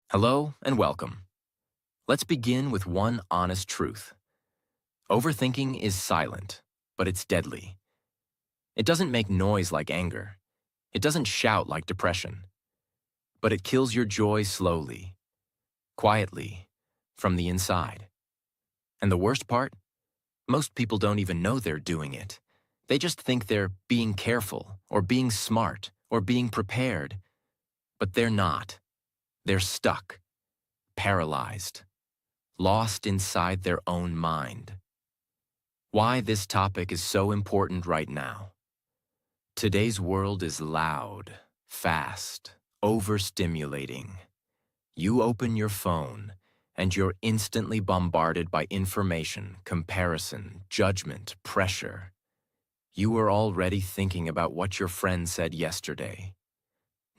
Hello and welcome. Let's begin with one honest truth. Overthinking is silent, but it's deadly. It doesn't make noise like anger. It doesn't shout like depression. But it kills your joy slowly, quietly, from the inside. And the worst part? Most people don't even know they're doing it. They just think they're being careful, or being smart, or being prepared. But they're not. They're stuck, paralyzed, lost inside their own mind. Why this topic is so important right now. Today's world is loud, fast, overstimulating. You open your phone, and you're instantly bombarded by information, comparison, judgment, pressure. You were already thinking about what your friend said yesterday.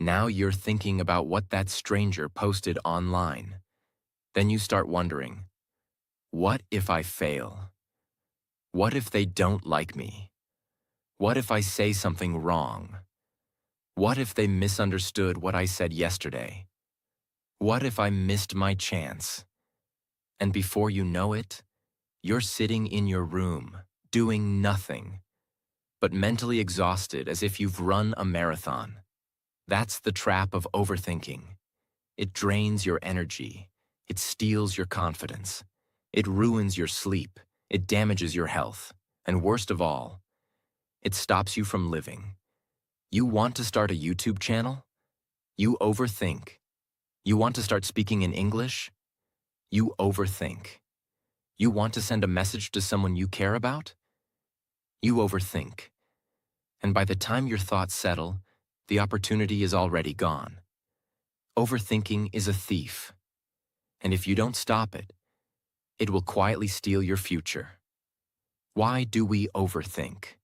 Now you're thinking about what that stranger posted online. Then you start wondering, what if I fail? What if they don't like me? What if I say something wrong? What if they misunderstood what I said yesterday? What if I missed my chance? And before you know it, you're sitting in your room, doing nothing, but mentally exhausted as if you've run a marathon. That's the trap of overthinking. It drains your energy. It steals your confidence. It ruins your sleep. It damages your health. And worst of all, it stops you from living. You want to start a YouTube channel? You overthink. You want to start speaking in English? You overthink. You want to send a message to someone you care about? You overthink. And by the time your thoughts settle, the opportunity is already gone. Overthinking is a thief. And if you don't stop it, it will quietly steal your future. Why do we overthink?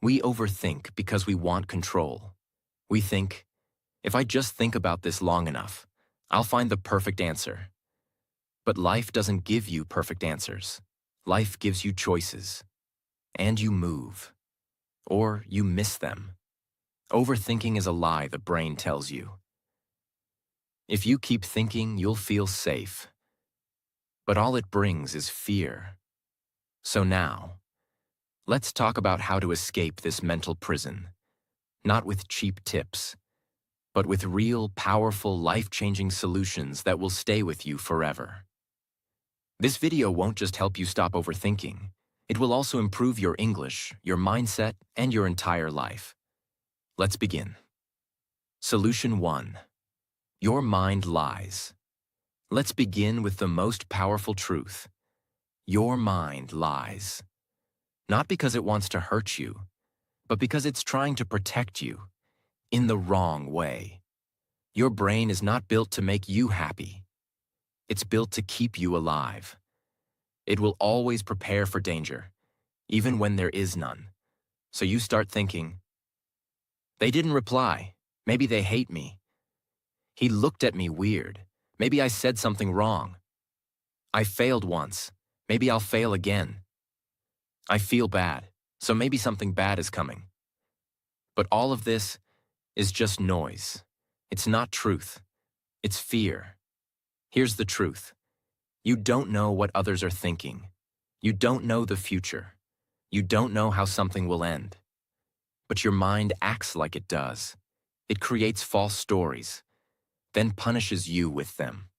We overthink because we want control. We think, if I just think about this long enough, I'll find the perfect answer. But life doesn't give you perfect answers. Life gives you choices. And you move. Or you miss them. Overthinking is a lie the brain tells you. If you keep thinking, you'll feel safe. But all it brings is fear. So now, let's talk about how to escape this mental prison. Not with cheap tips, but with real, powerful, life-changing solutions that will stay with you forever. This video won't just help you stop overthinking. It will also improve your English, your mindset, and your entire life. Let's begin. Solution 1. Your mind lies. Let's begin with the most powerful truth. Your mind lies. Not because it wants to hurt you, but because it's trying to protect you in the wrong way. Your brain is not built to make you happy. It's built to keep you alive. It will always prepare for danger, even when there is none. So you start thinking, they didn't reply. Maybe they hate me. He looked at me weird. Maybe I said something wrong. I failed once. Maybe I'll fail again. I feel bad, so maybe something bad is coming. But all of this is just noise. It's not truth. It's fear. Here's the truth. You don't know what others are thinking. You don't know the future. You don't know how something will end. But your mind acts like it does. It creates false stories, then punishes you with them.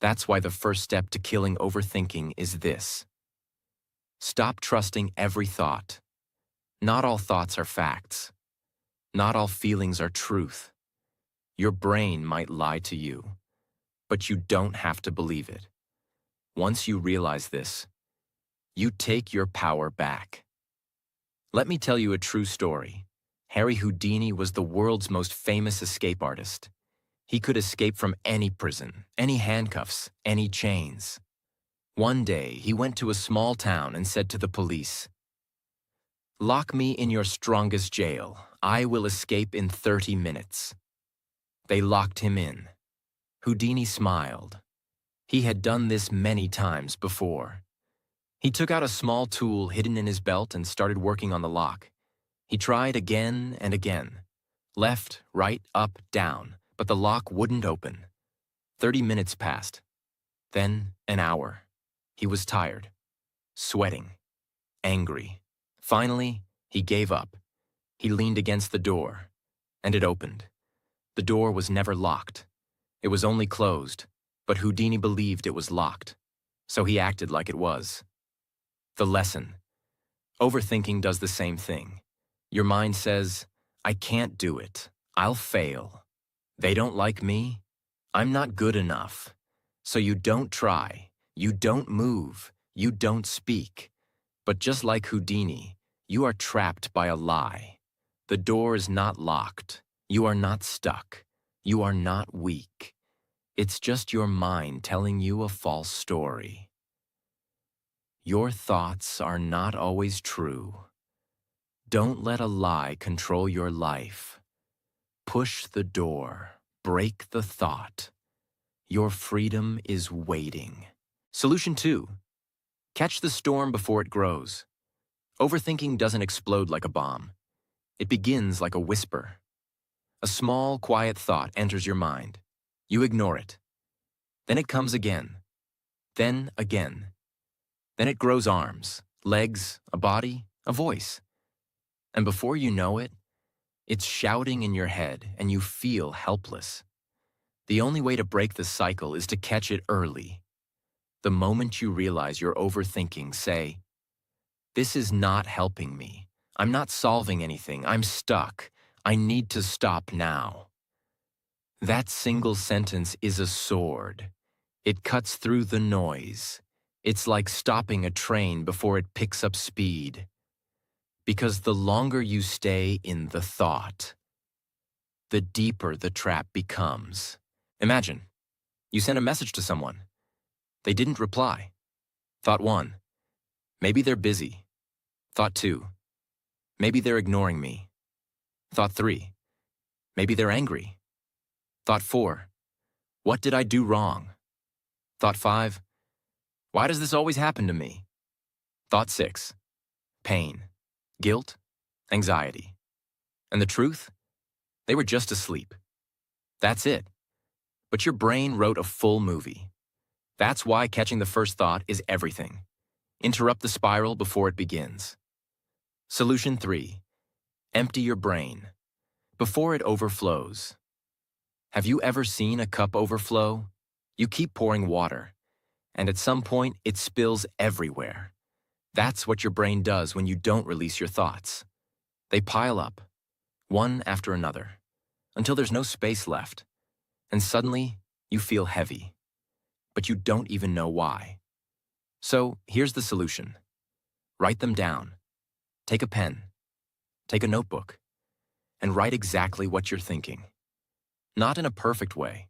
That's why the first step to killing overthinking is this. Stop trusting every thought. Not all thoughts are facts. Not all feelings are truth. Your brain might lie to you, but you don't have to believe it. Once you realize this, you take your power back. Let me tell you a true story. Harry Houdini was the world's most famous escape artist. He could escape from any prison, any handcuffs, any chains. One day, he went to a small town and said to the police, "Lock me in your strongest jail. I will escape in 30 minutes." They locked him in. Houdini smiled. He had done this many times before. He took out a small tool hidden in his belt and started working on the lock. He tried again and again. Left, right, up, down, but the lock wouldn't open. 30 minutes passed. Then an hour. He was tired, sweating, angry. Finally, he gave up. He leaned against the door, and it opened. The door was never locked. It was only closed, but Houdini believed it was locked, so he acted like it was. The lesson. Overthinking does the same thing. Your mind says, I can't do it. I'll fail. They don't like me. I'm not good enough. So you don't try. You don't move. You don't speak. But just like Houdini, you are trapped by a lie. The door is not locked. You are not stuck. You are not weak. It's just your mind telling you a false story. Your thoughts are not always true. Don't let a lie control your life. Push the door. Break the thought. Your freedom is waiting. Solution 2. Catch the storm before it grows. Overthinking doesn't explode like a bomb. It begins like a whisper. A small, quiet thought enters your mind. You ignore it. Then it comes again. Then again. Then it grows arms, legs, a body, a voice. And before you know it, it's shouting in your head and you feel helpless. The only way to break the cycle is to catch it early. The moment you realize you're overthinking, say, this is not helping me. I'm not solving anything. I'm stuck. I need to stop now. That single sentence is a sword. It cuts through the noise. It's like stopping a train before it picks up speed. Because the longer you stay in the thought, the deeper the trap becomes. Imagine, you sent a message to someone. They didn't reply. Thought 1, maybe they're busy. Thought 2, maybe they're ignoring me. Thought 3, maybe they're angry. Thought 4, what did I do wrong? Thought 5, why does this always happen to me? Thought 6, pain, guilt, anxiety. And the truth? They were just asleep. That's it. But your brain wrote a full movie. That's why catching the first thought is everything. Interrupt the spiral before it begins. Solution 3. Empty your brain before it overflows. Have you ever seen a cup overflow? You keep pouring water, and at some point it spills everywhere. That's what your brain does when you don't release your thoughts. They pile up, one after another, until there's no space left. And suddenly, you feel heavy, but you don't even know why. So here's the solution. Write them down. Take a pen. Take a notebook. And write exactly what you're thinking. Not in a perfect way.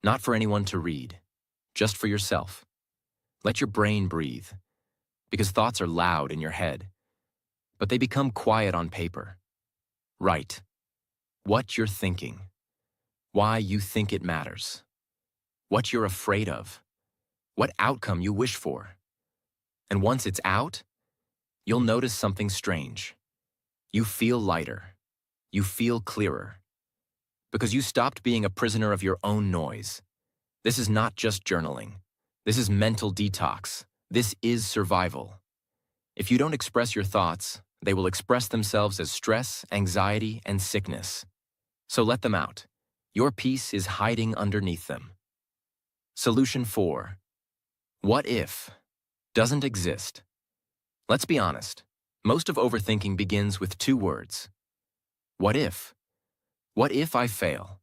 Not for anyone to read. Just for yourself. Let your brain breathe. Because thoughts are loud in your head. But they become quiet on paper. Write what you're thinking. Why you think it matters, what you're afraid of, what outcome you wish for. And once it's out, you'll notice something strange. You feel lighter. You feel clearer. Because you stopped being a prisoner of your own noise. This is not just journaling. This is mental detox. This is survival. If you don't express your thoughts, they will express themselves as stress, anxiety, and sickness. So let them out. Your peace is hiding underneath them. Solution 4. What if doesn't exist. Let's be honest. Most of overthinking begins with 2 words. What if? What if I fail?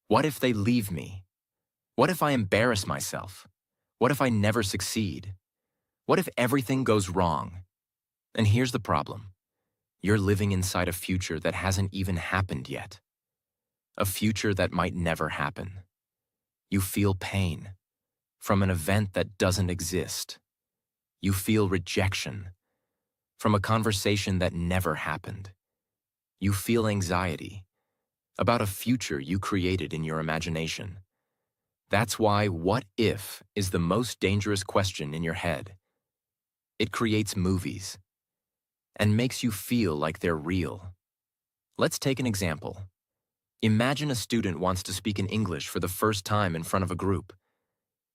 What if they leave me? What if I embarrass myself? What if I never succeed? What if everything goes wrong? And here's the problem. You're living inside a future that hasn't even happened yet. A future that might never happen. You feel pain from an event that doesn't exist. You feel rejection from a conversation that never happened. You feel anxiety about a future you created in your imagination. That's why what if is the most dangerous question in your head. It creates movies and makes you feel like they're real. Let's take an example. Imagine a student wants to speak in English for the first time in front of a group.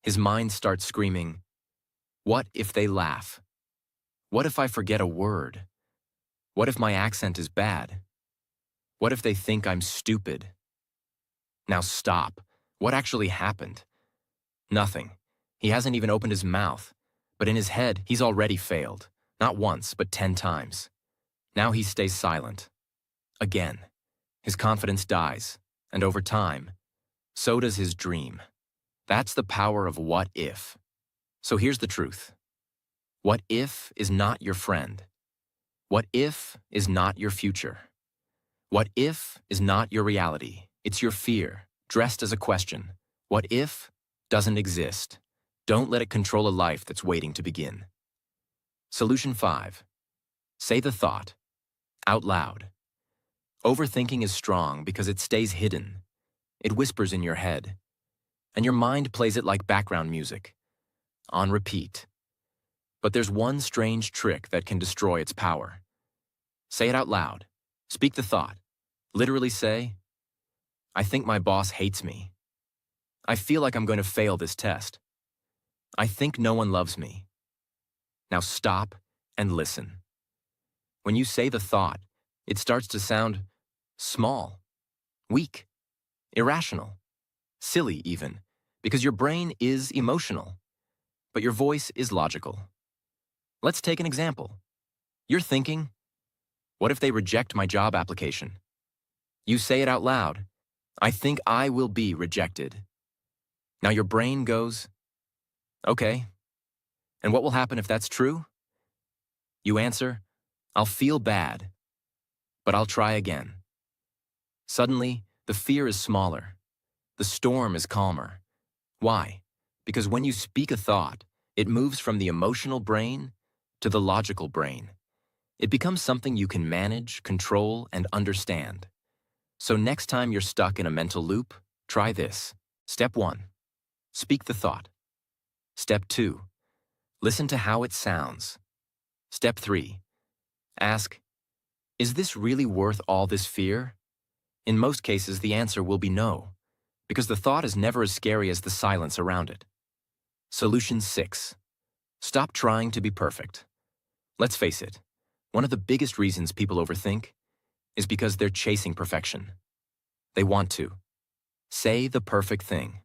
His mind starts screaming, "What if they laugh? What if I forget a word? What if my accent is bad? What if they think I'm stupid?" Now stop. What actually happened? Nothing. He hasn't even opened his mouth. But in his head, he's already failed. Not once, but 10 times. Now he stays silent. Again. His confidence dies. And over time, so does his dream. That's the power of what if. So here's the truth. What if is not your friend. What if is not your future. What if is not your reality. It's your fear, dressed as a question. What if doesn't exist. Don't let it control a life that's waiting to begin. Solution 5. Say the thought. Out loud. Overthinking is strong because it stays hidden. It whispers in your head. And your mind plays it like background music. On repeat. But there's one strange trick that can destroy its power. Say it out loud. Speak the thought. Literally say, "I think my boss hates me. I feel like I'm going to fail this test. I think no one loves me." Now stop and listen. When you say the thought, it starts to sound small, weak, irrational, silly even, because your brain is emotional, but your voice is logical. Let's take an example. You're thinking, "What if they reject my job application?" You say it out loud. "I think I will be rejected." Now your brain goes, "Okay, and what will happen if that's true?" You answer, "I'll feel bad, but I'll try again." Suddenly, the fear is smaller. The storm is calmer. Why? Because when you speak a thought, it moves from the emotional brain to the logical brain. It becomes something you can manage, control, and understand. So next time you're stuck in a mental loop, try this. Step 1. Speak the thought. Step 2. Listen to how it sounds. Step 3. Ask, "Is this really worth all this fear?" In most cases, the answer will be no, because the thought is never as scary as the silence around it. Solution 6. Stop trying to be perfect. Let's face it, one of the biggest reasons people overthink is because they're chasing perfection. They want to say the perfect thing,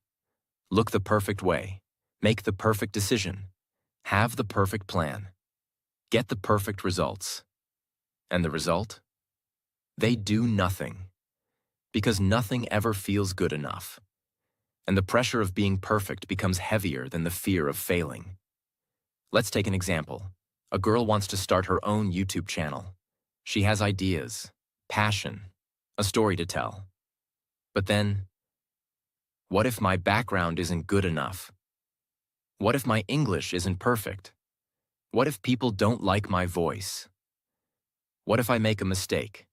look the perfect way, make the perfect decision, have the perfect plan, get the perfect results. And the result? They do nothing, because nothing ever feels good enough. And the pressure of being perfect becomes heavier than the fear of failing. Let's take an example. A girl wants to start her own YouTube channel. She has ideas, passion, a story to tell. But then, what if my background isn't good enough? What if my English isn't perfect? What if people don't like my voice? What if I make a mistake?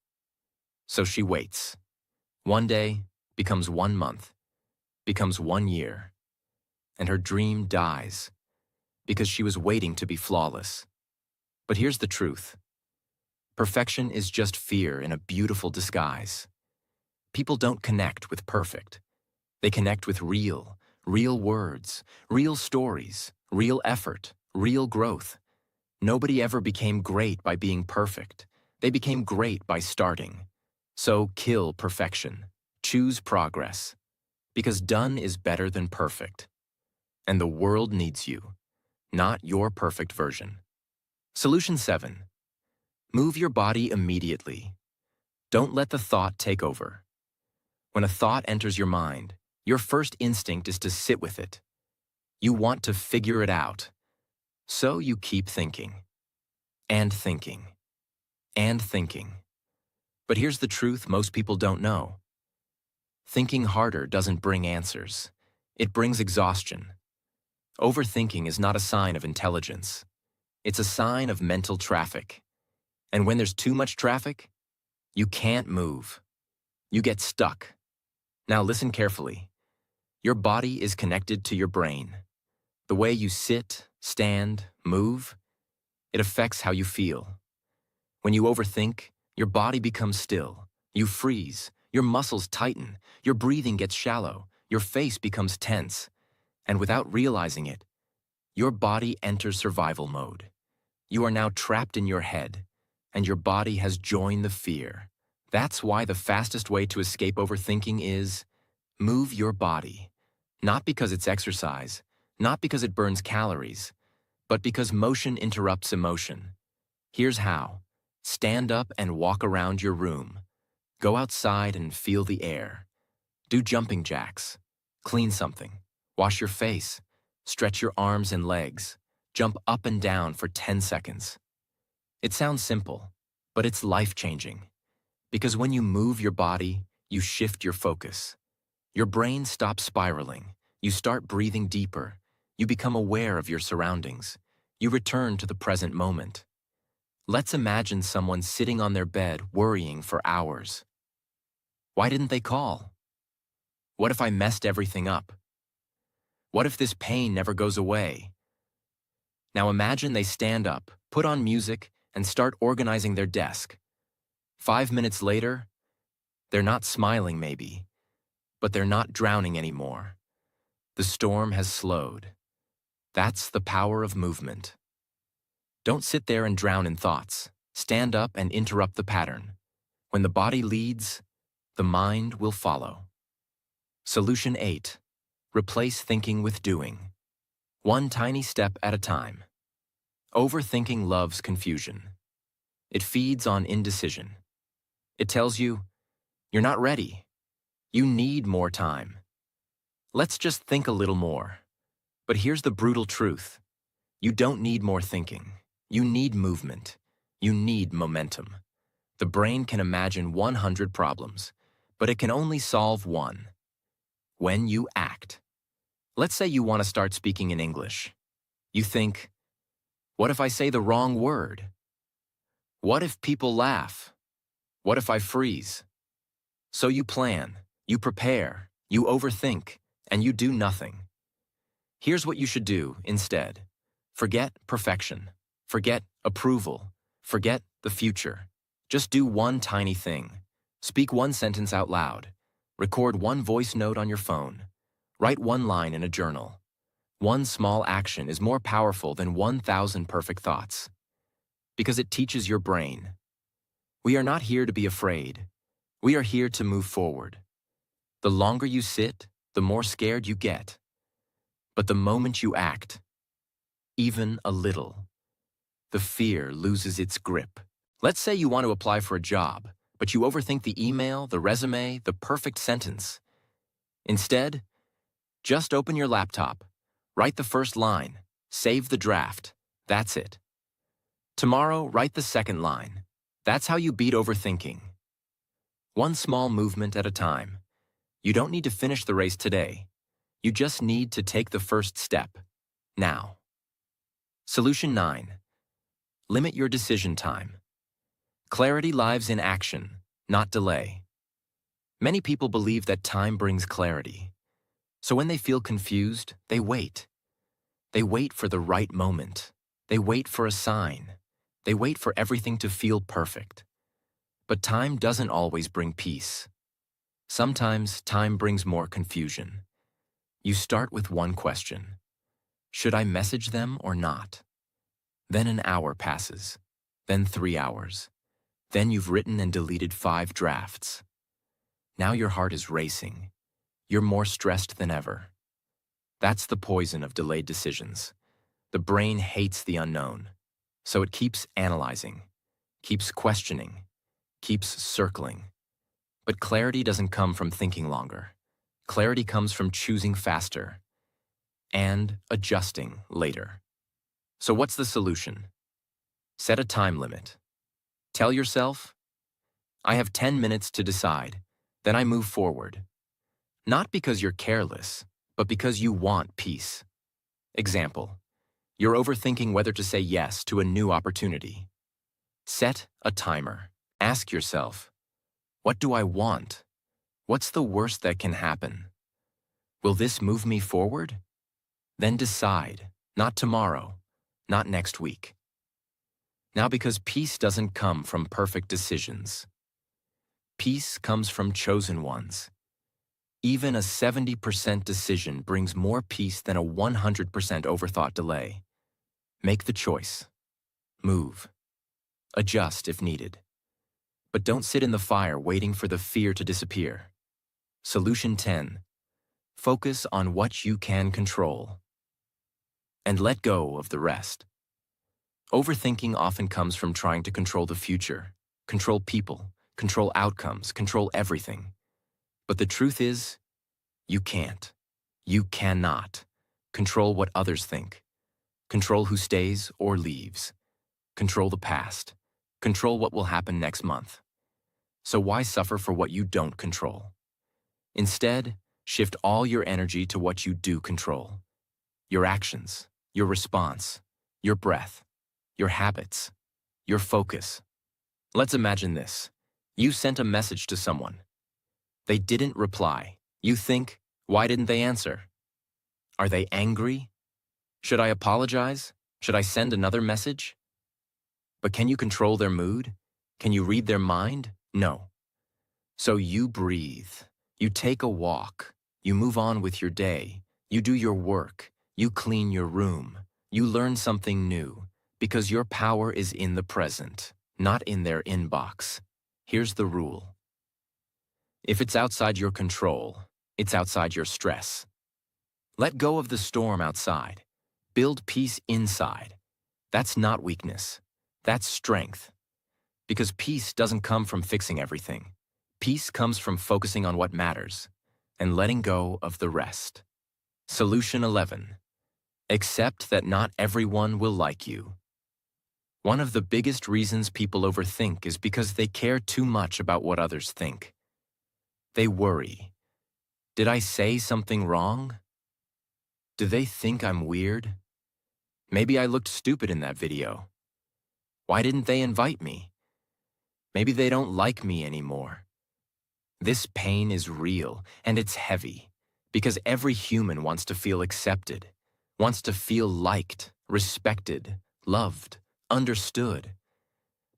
So she waits. One day becomes 1 month, becomes 1 year, and her dream dies because she was waiting to be flawless. But here's the truth. Perfection is just fear in a beautiful disguise. People don't connect with perfect. They connect with real words, real stories, real effort, real growth. Nobody ever became great by being perfect. They became great by starting. So kill perfection. Choose progress. Because done is better than perfect. And the world needs you, not your perfect version. Solution 7. Move your body immediately. Don't let the thought take over. When a thought enters your mind, your first instinct is to sit with it. You want to figure it out. So you keep thinking. And thinking. And thinking. But here's the truth most people don't know. Thinking harder doesn't bring answers. It brings exhaustion. Overthinking is not a sign of intelligence. It's a sign of mental traffic. And when there's too much traffic, you can't move. You get stuck. Now listen carefully. Your body is connected to your brain. The way you sit, stand, move, it affects how you feel. When you overthink, your body becomes still. You freeze. Your muscles tighten, your breathing gets shallow, your face becomes tense, and without realizing it, your body enters survival mode. You are now trapped in your head, and your body has joined the fear. That's why the fastest way to escape overthinking is move your body. Not because it's exercise, not because it burns calories, but because motion interrupts emotion. Here's how. Stand up and walk around your room. Go outside and feel the air. Do jumping jacks. Clean something. Wash your face. Stretch your arms and legs. Jump up and down for 10 seconds. It sounds simple, but it's life-changing. Because when you move your body, you shift your focus. Your brain stops spiraling. You start breathing deeper. You become aware of your surroundings. You return to the present moment. Let's imagine someone sitting on their bed worrying for hours. Why didn't they call? What if I messed everything up? What if this pain never goes away? Now imagine they stand up, put on music, and start organizing their desk. 5 minutes later, they're not smiling maybe, but they're not drowning anymore. The storm has slowed. That's the power of movement. Don't sit there and drown in thoughts. Stand up and interrupt the pattern. When the body leads, the mind will follow. Solution 8. Replace thinking with doing. One tiny step at a time. Overthinking loves confusion. It feeds on indecision. It tells you, you're not ready. You need more time. Let's just think a little more. But here's the brutal truth. You don't need more thinking. You need movement. You need momentum. The brain can imagine 100 problems, but it can only solve one. When you act. Let's say you want to start speaking in English. You think, what if I say the wrong word? What if people laugh? What if I freeze? So you plan, you prepare, you overthink, and you do nothing. Here's what you should do instead. Forget perfection. Forget approval. Forget the future. Just do one tiny thing. Speak one sentence out loud. Record one voice note on your phone. Write one line in a journal. One small action is more powerful than 1,000 perfect thoughts. Because it teaches your brain. We are not here to be afraid. We are here to move forward. The longer you sit, the more scared you get. But the moment you act, even a little, the fear loses its grip. Let's say you want to apply for a job, but you overthink the email, the resume, the perfect sentence. Instead, just open your laptop, write the first line, save the draft. That's it. Tomorrow, write the second line. That's how you beat overthinking. One small movement at a time. You don't need to finish the race today. You just need to take the first step, now. Solution 9. Limit your decision time. Clarity lies in action, not delay. Many people believe that time brings clarity. So when they feel confused, they wait. They wait for the right moment. They wait for a sign. They wait for everything to feel perfect. But time doesn't always bring peace. Sometimes time brings more confusion. You start with one question. Should I message them or not? Then an hour passes. Then 3 hours. Then you've written and deleted 5 drafts. Now your heart is racing. You're more stressed than ever. That's the poison of delayed decisions. The brain hates the unknown, so it keeps analyzing, keeps questioning, keeps circling. But clarity doesn't come from thinking longer. Clarity comes from choosing faster and adjusting later. So what's the solution? Set a time limit. Tell yourself, I have 10 minutes to decide, then I move forward. Not because you're careless, but because you want peace. Example, you're overthinking whether to say yes to a new opportunity. Set a timer. Ask yourself, what do I want? What's the worst that can happen? Will this move me forward? Then decide, not tomorrow, not next week. Now because peace doesn't come from perfect decisions. Peace comes from chosen ones. Even a 70% decision brings more peace than a 100% overthought delay. Make the choice. Move. Adjust if needed. But don't sit in the fire waiting for the fear to disappear. Solution 10. Focus on what you can control. And let go of the rest. Overthinking often comes from trying to control the future, control people, control outcomes, control everything. But the truth is, you can't. You cannot. Control what others think. Control who stays or leaves. Control the past. Control what will happen next month. So why suffer for what you don't control? Instead, shift all your energy to what you do control. Your actions, your response, your breath, your habits, your focus. Let's imagine this. You sent a message to someone. They didn't reply. You think, why didn't they answer? Are they angry? Should I apologize? Should I send another message? But can you control their mood? Can you read their mind? No. So you breathe. You take a walk. You move on with your day. You do your work. You clean your room. You learn something new. Because your power is in the present, not in their inbox. Here's the rule. If it's outside your control, it's outside your stress. Let go of the storm outside. Build peace inside. That's not weakness. That's strength. Because peace doesn't come from fixing everything. Peace comes from focusing on what matters and letting go of the rest. Solution 11. Accept that not everyone will like you. One of the biggest reasons people overthink is because they care too much about what others think. They worry. Did I say something wrong? Do they think I'm weird? Maybe I looked stupid in that video. Why didn't they invite me? Maybe they don't like me anymore. This pain is real, and it's heavy, because every human wants to feel accepted, wants to feel liked, respected, loved, understood.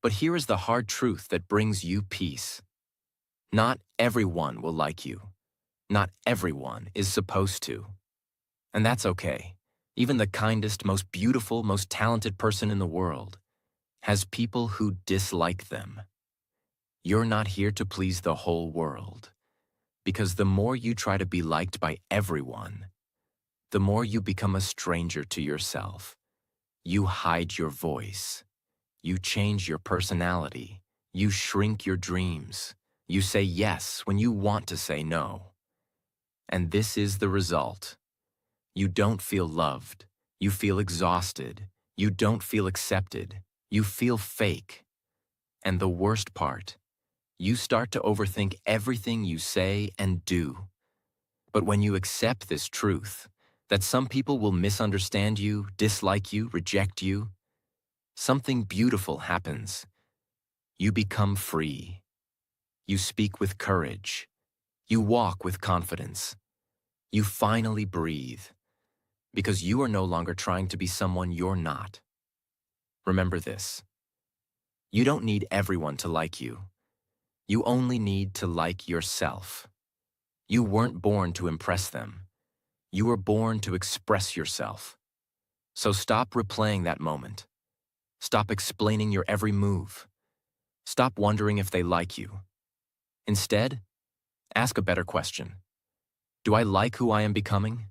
But here is the hard truth that brings you peace. Not everyone will like you. Not everyone is supposed to. And that's okay. Even the kindest, most beautiful, most talented person in the world has people who dislike them. You're not here to please the whole world, because the more you try to be liked by everyone, the more you become a stranger to yourself. You hide your voice. You change your personality. You shrink your dreams. You say yes when you want to say no. And this is the result. You don't feel loved. You feel exhausted. You don't feel accepted. You feel fake. And the worst part, you start to overthink everything you say and do. But when you accept this truth, that some people will misunderstand you, dislike you, reject you, something beautiful happens. You become free. You speak with courage. You walk with confidence. You finally breathe, because you are no longer trying to be someone you're not. Remember this. You don't need everyone to like you. You only need to like yourself. You weren't born to impress them. You were born to express yourself. So stop replaying that moment. Stop explaining your every move. Stop wondering if they like you. Instead, ask a better question. Do I like who I am becoming?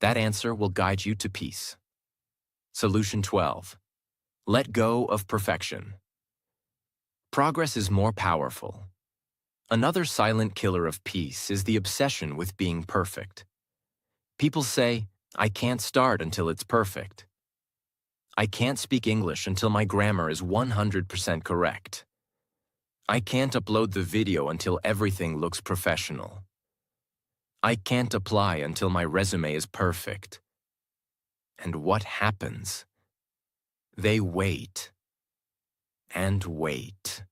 That answer will guide you to peace. Solution 12. Let go of perfection. Progress is more powerful. Another silent killer of peace is the obsession with being perfect. People say, I can't start until it's perfect. I can't speak English until my grammar is 100% correct. I can't upload the video until everything looks professional. I can't apply until my resume is perfect. And what happens? They wait. And wait.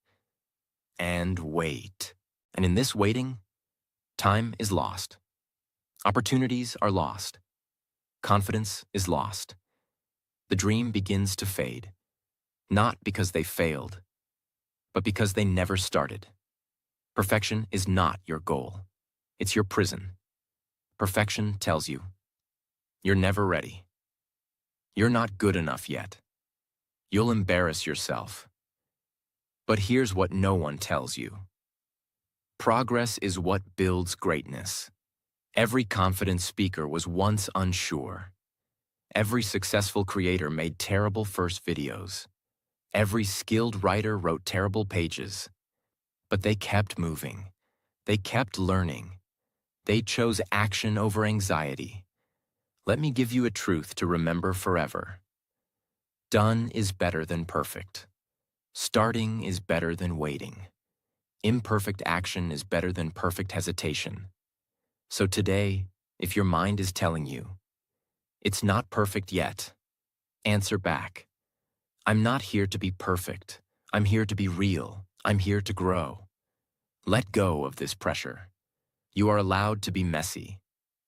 And wait. And in this waiting, time is lost. Opportunities are lost. Confidence is lost. The dream begins to fade, not because they failed, but because they never started. Perfection is not your goal. It's your prison. Perfection tells you, you're never ready. You're not good enough yet. You'll embarrass yourself. But here's what no one tells you. Progress is what builds greatness. Every confident speaker was once unsure. Every successful creator made terrible first videos. Every skilled writer wrote terrible pages. But they kept moving. They kept learning. They chose action over anxiety. Let me give you a truth to remember forever. Done is better than perfect. Starting is better than waiting. Imperfect action is better than perfect hesitation. So today, if your mind is telling you, it's not perfect yet, answer back. I'm not here to be perfect. I'm here to be real. I'm here to grow. Let go of this pressure. You are allowed to be messy.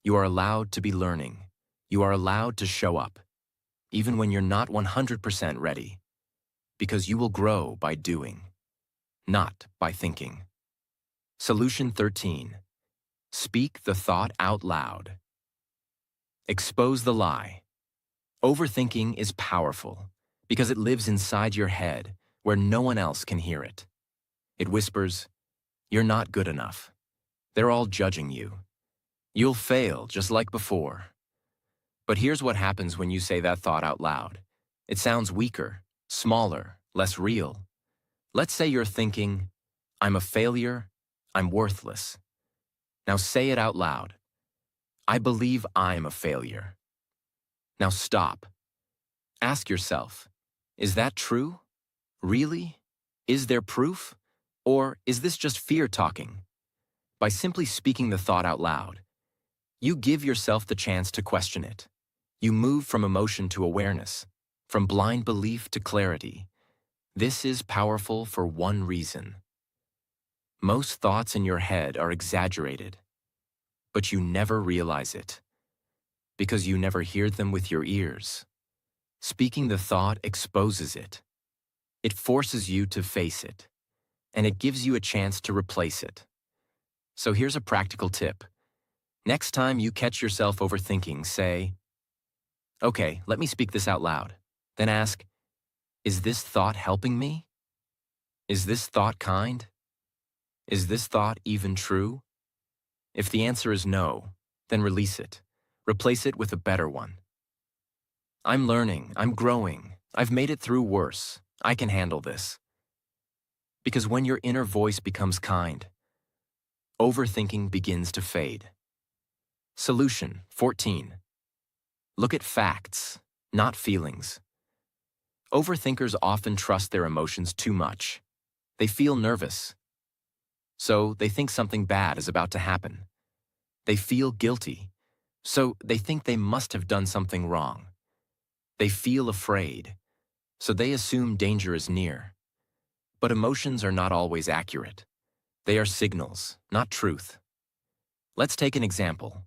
You are allowed to be learning. You are allowed to show up, even when you're not 100% ready, because you will grow by doing, not by thinking. Solution 13. Speak the thought out loud. Expose the lie. Overthinking is powerful because it lives inside your head where no one else can hear it. It whispers, "You're not good enough. They're all judging you. You'll fail just like before." But here's what happens when you say that thought out loud. It sounds weaker, smaller, less real. Let's say you're thinking, "I'm a failure, I'm worthless." Now say it out loud. "I believe I'm a failure." Now stop. Ask yourself, is that true? Really? Is there proof? Or is this just fear talking? By simply speaking the thought out loud, you give yourself the chance to question it. You move from emotion to awareness, from blind belief to clarity. This is powerful for one reason. Most thoughts in your head are exaggerated, but you never realize it, because you never hear them with your ears. Speaking the thought exposes it. It forces you to face it, and it gives you a chance to replace it. So here's a practical tip. Next time you catch yourself overthinking, say, "Okay, let me speak this out loud." Then ask, is this thought helping me? Is this thought kind? Is this thought even true? If the answer is no, then release it. Replace it with a better one. I'm learning, I'm growing, I've made it through worse, I can handle this. Because when your inner voice becomes kind, overthinking begins to fade. Solution 14. Look at facts, not feelings. Overthinkers often trust their emotions too much. They feel nervous, so they think something bad is about to happen. They feel guilty, so they think they must have done something wrong. They feel afraid, so they assume danger is near. But emotions are not always accurate. They are signals, not truth. Let's take an example.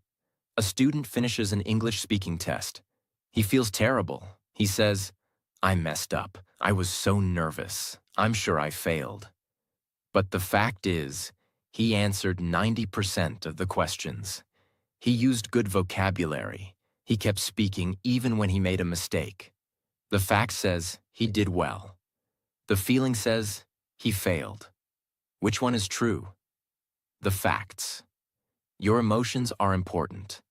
A student finishes an English speaking test. He feels terrible. He says, "I messed up. I was so nervous. I'm sure I failed." But the fact is, he answered 90% of the questions. He used good vocabulary. He kept speaking even when he made a mistake. The fact says he did well. The feeling says he failed. Which one is true? The facts. Your emotions are important.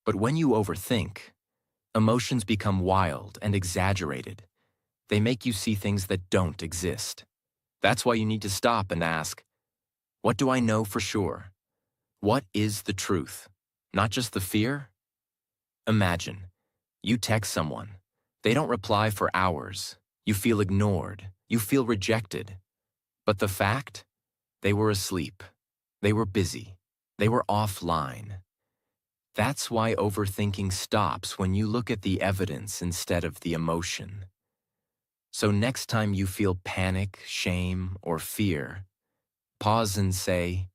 But when you overthink, emotions become wild and exaggerated. They make you see things that don't exist. That's why you need to stop and ask, what do I know for sure? What is the truth? Not just the fear? Imagine, you text someone. They don't reply for hours. You feel ignored. You feel rejected. But the fact? They were asleep. They were busy. They were offline. That's why overthinking stops when you look at the evidence instead of the emotion. So next time you feel panic, shame, or fear, pause and say,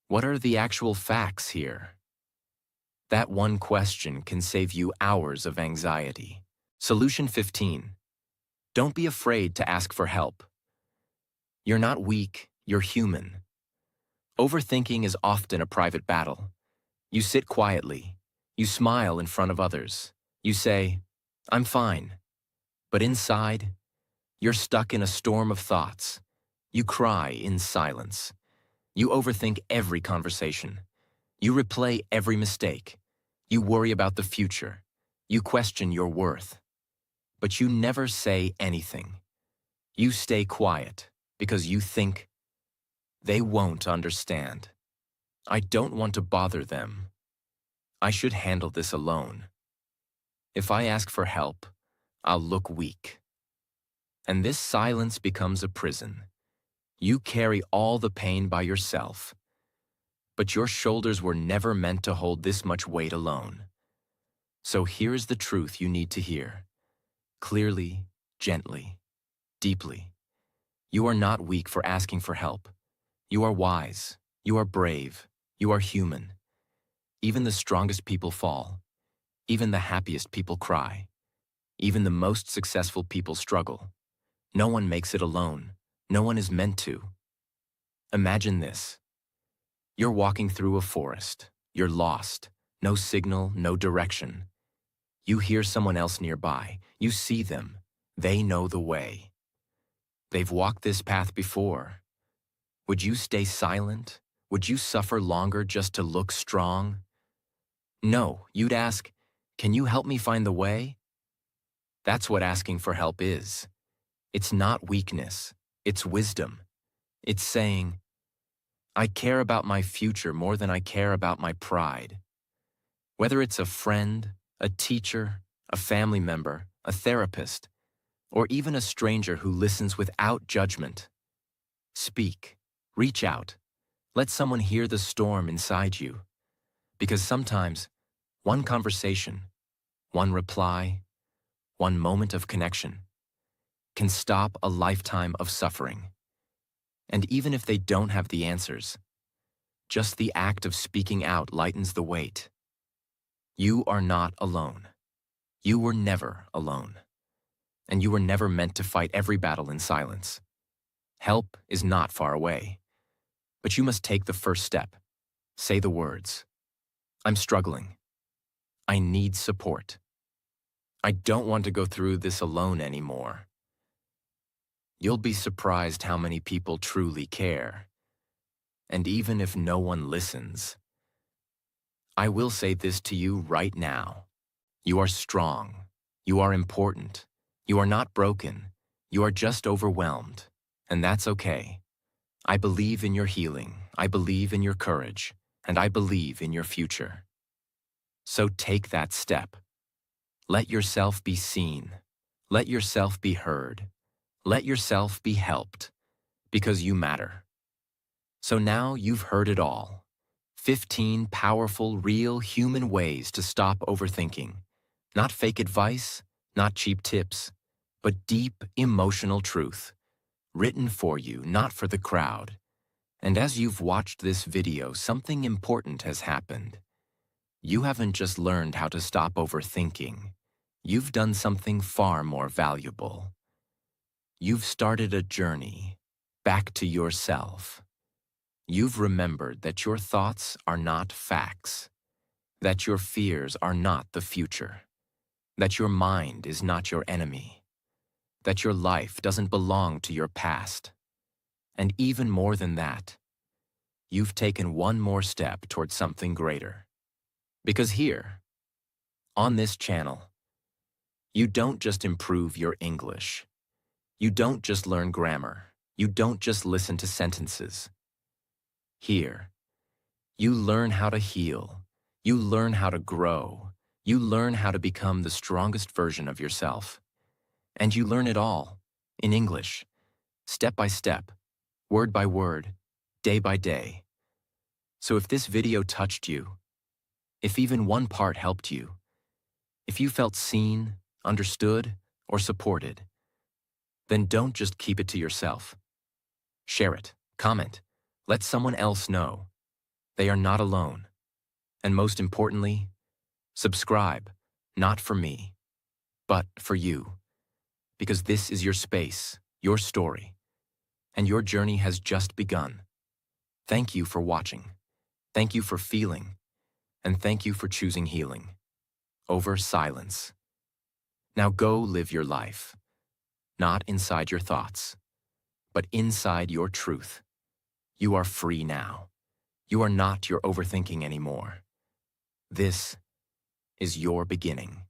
what are the actual facts here? That one question can save you hours of anxiety. Solution 15. Don't be afraid to ask for help. You're not weak, you're human. Overthinking is often a private battle. You sit quietly. You smile in front of others. You say, "I'm fine." But inside, you're stuck in a storm of thoughts. You cry in silence. You overthink every conversation. You replay every mistake. You worry about the future. You question your worth. But you never say anything. You stay quiet because you think they won't understand. I don't want to bother them. I should handle this alone. If I ask for help, I'll look weak. And this silence becomes a prison. You carry all the pain by yourself. But your shoulders were never meant to hold this much weight alone. So here's the truth you need to hear. Clearly, gently, deeply. You are not weak for asking for help. You are wise. You are brave. You are human. Even the strongest people fall. Even the happiest people cry. Even the most successful people struggle. No one makes it alone. No one is meant to. Imagine this. You're walking through a forest. You're lost. No signal, no direction. You hear someone else nearby. You see them. They know the way. They've walked this path before. Would you stay silent? Would you suffer longer just to look strong? No, you'd ask, "Can you help me find the way?" That's what asking for help is. It's not weakness. It's wisdom. It's saying, "I care about my future more than I care about my pride." Whether it's a friend, a teacher, a family member, a therapist, or even a stranger who listens without judgment. Speak. Reach out. Let someone hear the storm inside you. Because sometimes, one conversation, one reply, one moment of connection can stop a lifetime of suffering. And even if they don't have the answers, just the act of speaking out lightens the weight. You are not alone. You were never alone. And you were never meant to fight every battle in silence. Help is not far away. But you must take the first step. Say the words. "I'm struggling. I need support. I don't want to go through this alone anymore." You'll be surprised how many people truly care. And even if no one listens, I will say this to you right now. You are strong. You are important. You are not broken. You are just overwhelmed. And that's okay. I believe in your healing. I believe in your courage. And I believe in your future. So take that step. Let yourself be seen. Let yourself be heard. Let yourself be helped. Because you matter. So now you've heard it all. 15 powerful, real human ways to stop overthinking. Not fake advice, not cheap tips, but deep emotional truth. Written for you, not for the crowd. And as you've watched this video, something important has happened. You haven't just learned how to stop overthinking. You've done something far more valuable. You've started a journey back to yourself. You've remembered that your thoughts are not facts, that your fears are not the future, that your mind is not your enemy, that your life doesn't belong to your past. And even more than that, you've taken one more step towards something greater. Because here, on this channel, you don't just improve your English. You don't just learn grammar. You don't just listen to sentences. Here, you learn how to heal. You learn how to grow. You learn how to become the strongest version of yourself. And you learn it all in English, step by step, word by word, day by day. So if this video touched you, if even one part helped you, if you felt seen, understood, or supported, then don't just keep it to yourself. Share it, comment, let someone else know. They are not alone. And most importantly, subscribe, not for me, but for you. Because this is your space, your story, and your journey has just begun. Thank you for watching. Thank you for feeling. And thank you for choosing healing over silence. Now go live your life, not inside your thoughts, but inside your truth. You are free now. You are not your overthinking anymore. This is your beginning.